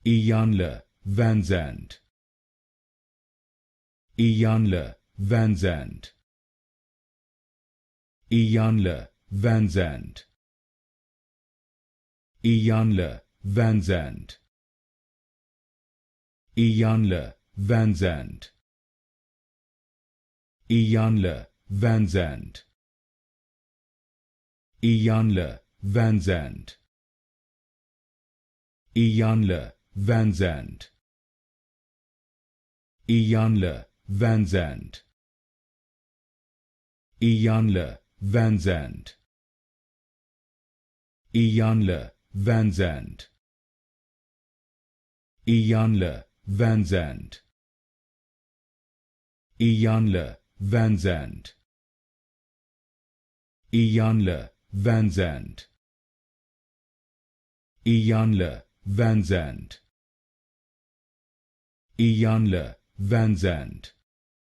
Iyanla Vanzant. Iyanla Vanzant. Iyanla Vanzant. Iyanla Vanzant. Iyanla Vanzant. Iyanla Vanzant. Iyanla Vanzant. Iyanla Vanzant. Iyanla Vanzant. Iyanla Vanzant. Iyanla Vanzant. Iyanla Vanzant. Iyanla Vanzant. Iyanla Vanzant. Iyanla Vanzant. Iyanla Vanzant.